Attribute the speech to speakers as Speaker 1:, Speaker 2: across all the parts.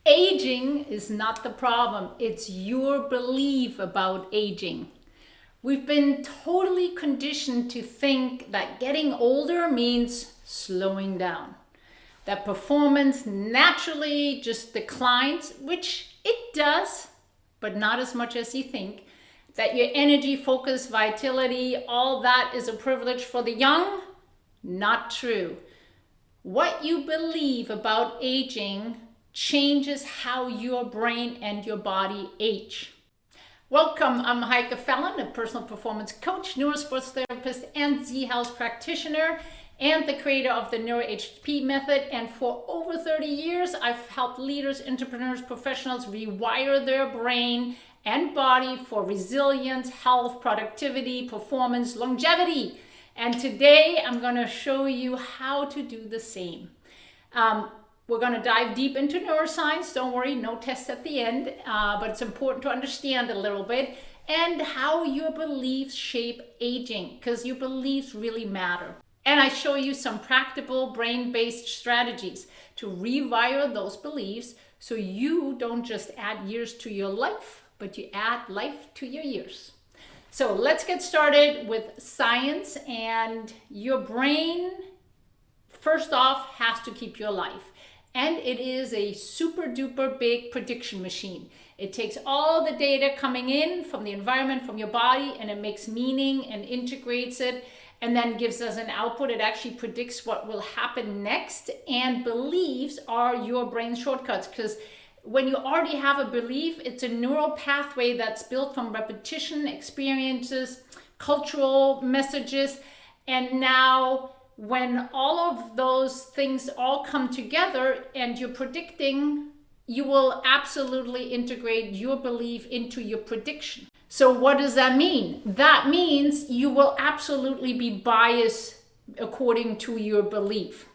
Speaker 1: Aging is not the problem. It's your belief about aging. We've been totally conditioned to think that getting older means slowing down, that performance naturally just declines, which it does, but not as much as you think, that your energy, focus, vitality, all that is a privilege for the young. Not true. What you believe about aging changes how your brain and your body age. Welcome, I'm Heike Fallon, a personal performance coach, neurosports therapist, and Z-Health practitioner, and the creator of the NeuroHP method. And for over 30 years, I've helped leaders, entrepreneurs, professionals rewire their brain and body for resilience, health, productivity, performance, longevity. And today I'm going to show you how to do the same. We're going to dive deep into neuroscience. Don't worry, no tests at the end, but it's important to understand a little bit, and how your beliefs shape aging, because your beliefs really matter. And I show you some practical brain-based strategies to rewire those beliefs so you don't just add years to your life, but you add life to your years. So let's get started with science. And your brain, first off, has to keep you alive. And it is a super duper big prediction machine. It takes all the data coming in from the environment, from your body, and it makes meaning and integrates it, and then gives us an output. It actually predicts what will happen next. And beliefs are your brain shortcuts, because when you already have a belief, it's a neural pathway that's built from repetition, experiences, cultural messages. And now when all of those things all come together and you're predicting, you will absolutely integrate your belief into your prediction. So what does that mean? That means you will absolutely be biased according to your belief.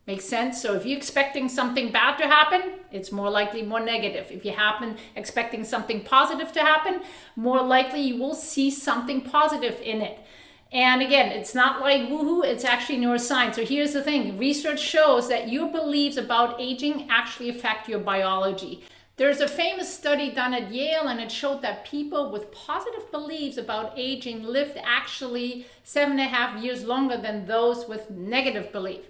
Speaker 1: Makes sense? So if you're expecting something bad to happen, it's more likely more negative. If you happen expecting something positive to happen, more likely you will see something positive in it. And again, it's not like woohoo, it's actually neuroscience. So here's the thing. Research shows that your beliefs about aging actually affect your biology. There's a famous study done at Yale, and it showed that people with positive beliefs about aging lived actually 7.5 years longer than those with negative belief.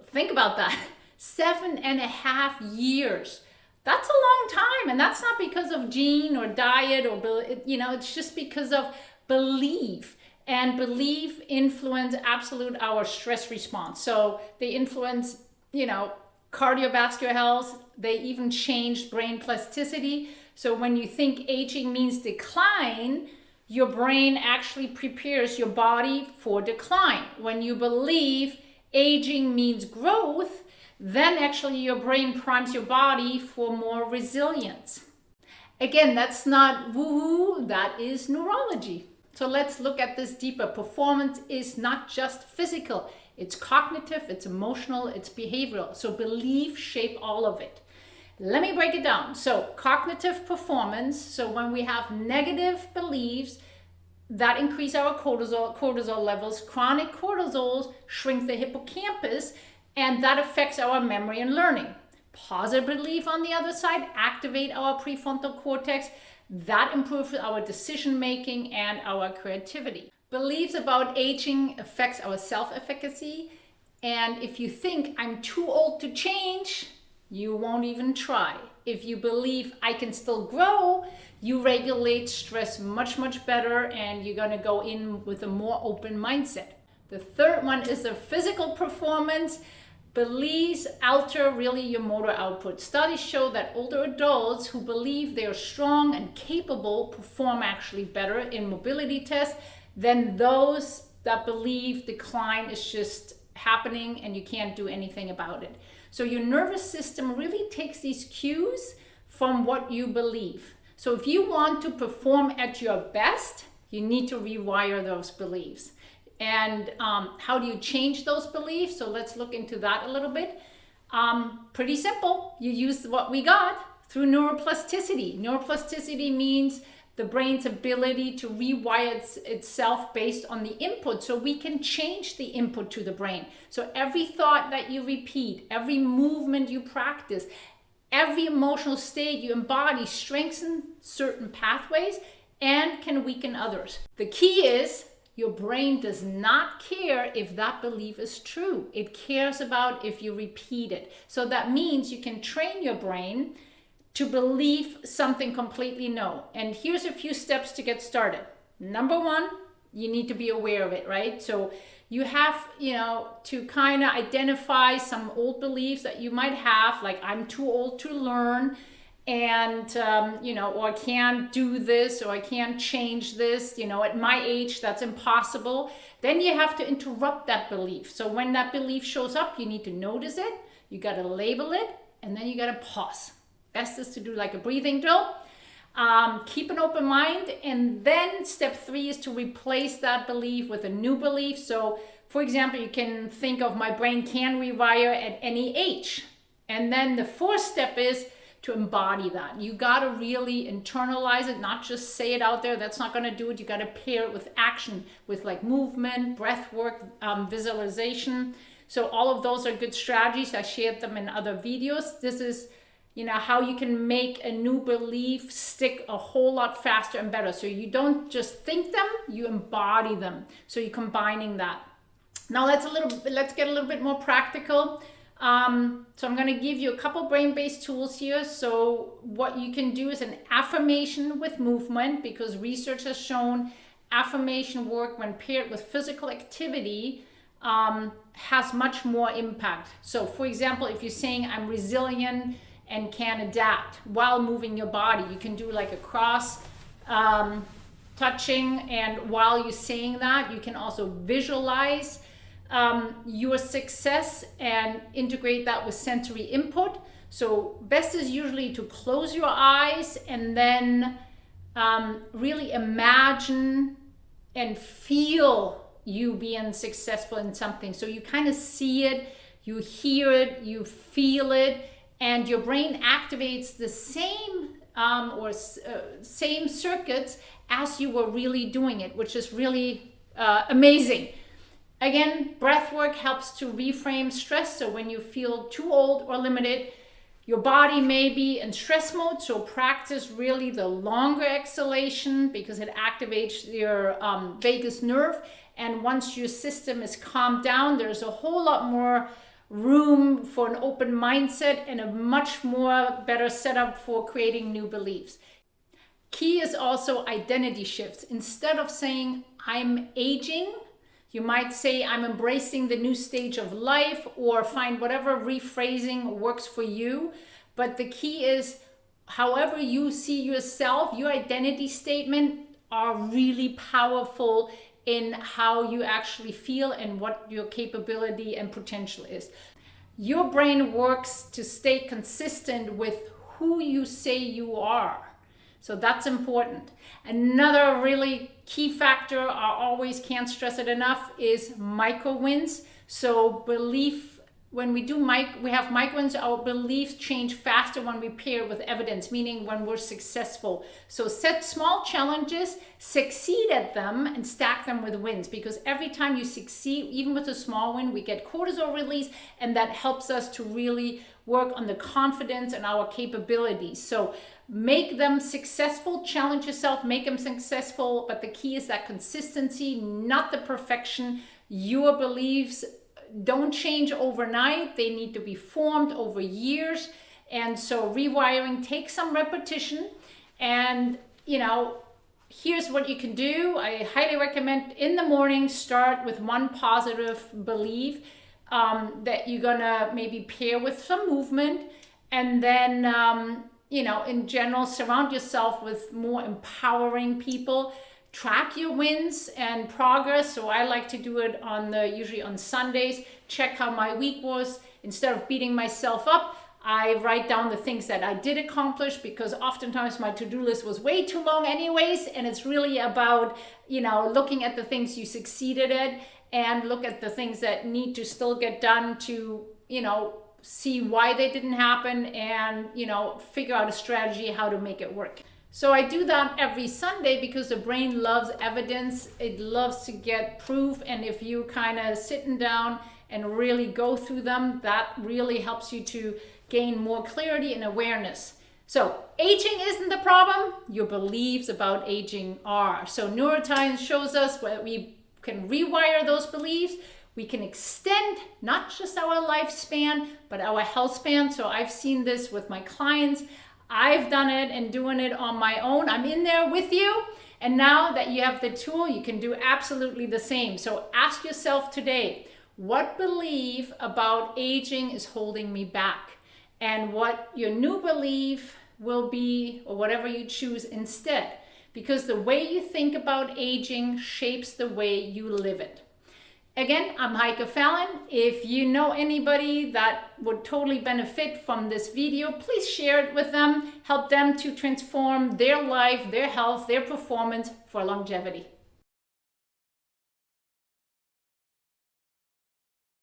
Speaker 1: Think about that. 7.5 years. That's a long time. And that's not because of gene or diet or, it's just because of belief. And belief influence absolute our stress response. So they influence, cardiovascular health. They even change brain plasticity. So when you think aging means decline, your brain actually prepares your body for decline. When you believe aging means growth, then actually your brain primes your body for more resilience. Again, that's not woohoo, that is neurology. So let's look at this deeper. Performance is not just physical. It's cognitive, it's emotional, it's behavioral. So beliefs shape all of it. Let me break it down. So cognitive performance, so when we have negative beliefs, that increase our cortisol levels. Chronic cortisol shrink the hippocampus, and that affects our memory and learning. Positive belief, on the other side, activate our prefrontal cortex. That improves our decision making and our creativity. Beliefs about aging affects our self-efficacy. And if you think I'm too old to change, you won't even try. If you believe I can still grow, you regulate stress much, much better, and you're going to go in with a more open mindset. The third one is the physical performance. Beliefs alter really your motor output. Studies show that older adults who believe they are strong and capable perform actually better in mobility tests than those that believe decline is just happening and you can't do anything about it. So your nervous system really takes these cues from what you believe. So if you want to perform at your best, you need to rewire those beliefs. And how do you change those beliefs? So let's look into that a little bit. Pretty simple. You use what we got through neuroplasticity. Neuroplasticity means the brain's ability to rewire itself based on the input, so we can change the input to the brain. So every thought that you repeat, every movement you practice, every emotional state you embody strengthens certain pathways and can weaken others. The key is your brain does not care if that belief is true. It cares about if you repeat it. So that means you can train your brain to believe something completely new. And here's a few steps to get started. Number one, you need to be aware of it, right? So you have, to kind of identify some old beliefs that you might have, like I'm too old to learn, and, or I can't do this, or I can't change this, at my age, that's impossible. Then you have to interrupt that belief. So when that belief shows up, you need to notice it, you got to label it, and then you got to pause. Best is to do like a breathing drill. Keep an open mind, and then step 3 is to replace that belief with a new belief. So for example, you can think of my brain can rewire at any age. And then the 4th step is to embody that. You got to really internalize it, not just say it out there. That's not going to do it. You got to pair it with action, with like movement, breath work, visualization. So all of those are good strategies. I shared them in other videos. This is how you can make a new belief stick a whole lot faster and better. So you don't just think them, you embody them. So you're combining that. Now let's get a little bit more practical. So I'm going to give you a couple brain-based tools here. So what you can do is an affirmation with movement, because research has shown affirmation work when paired with physical activity has much more impact. So for example, if you're saying I'm resilient and can adapt while moving your body, you can do like a cross touching, and while you're saying that, you can also visualize your success and integrate that with sensory input. So best is usually to close your eyes and then really imagine and feel you being successful in something. So you kind of see it, you hear it, you feel it, and your brain activates the same same circuits as you were really doing it, which is really amazing. Again, breath work helps to reframe stress. So when you feel too old or limited, your body may be in stress mode. So practice really the longer exhalation, because it activates your vagus nerve. And once your system is calmed down, there's a whole lot more room for an open mindset and a much more better setup for creating new beliefs. Key is also identity shifts. Instead of saying I'm aging, you might say I'm embracing the new stage of life, or find whatever rephrasing works for you. But the key is however you see yourself, your identity statement are really powerful in how you actually feel and what your capability and potential is. Your brain works to stay consistent with who you say you are. So that's important. Another really key factor, I always can't stress it enough, is micro wins. So when we have micro wins, our beliefs change faster when we pair with evidence, meaning when we're successful. So set small challenges, succeed at them, and stack them with wins, because every time you succeed, even with a small win, we get cortisol release, and that helps us to really work on the confidence and our capabilities. So make them successful, challenge yourself, make them successful, but the key is that consistency, not the perfection. Your beliefs don't change overnight. They need to be formed over years. And so rewiring takes some repetition. And, here's what you can do. I highly recommend in the morning, start with one positive belief that you're gonna maybe pair with some movement. And then, in general, surround yourself with more empowering people. Track your wins and progress. So I like to do it usually on Sundays. Check how my week was. Instead of beating myself up, I write down the things that I did accomplish, because oftentimes my to-do list was way too long anyways. And it's really about, looking at the things you succeeded at, and look at the things that need to still get done to, see why they didn't happen, and, figure out a strategy how to make it work. So I do that every Sunday because the brain loves evidence. It loves to get proof. And if you kind of sitting down and really go through them, that really helps you to gain more clarity and awareness. So aging isn't the problem, your beliefs about aging are. So neuroscience shows us that we can rewire those beliefs. We can extend not just our lifespan, but our health span. So I've seen this with my clients. I've done it and doing it on my own. I'm in there with you. And now that you have the tool, you can do absolutely the same. So ask yourself today, what belief about aging is holding me back? And what your new belief will be, or whatever you choose instead. Because the way you think about aging shapes the way you live it. Again, I'm Heike Fallon. If you know anybody that would totally benefit from this video, please share it with them. Help them to transform their life, their health, their performance for longevity.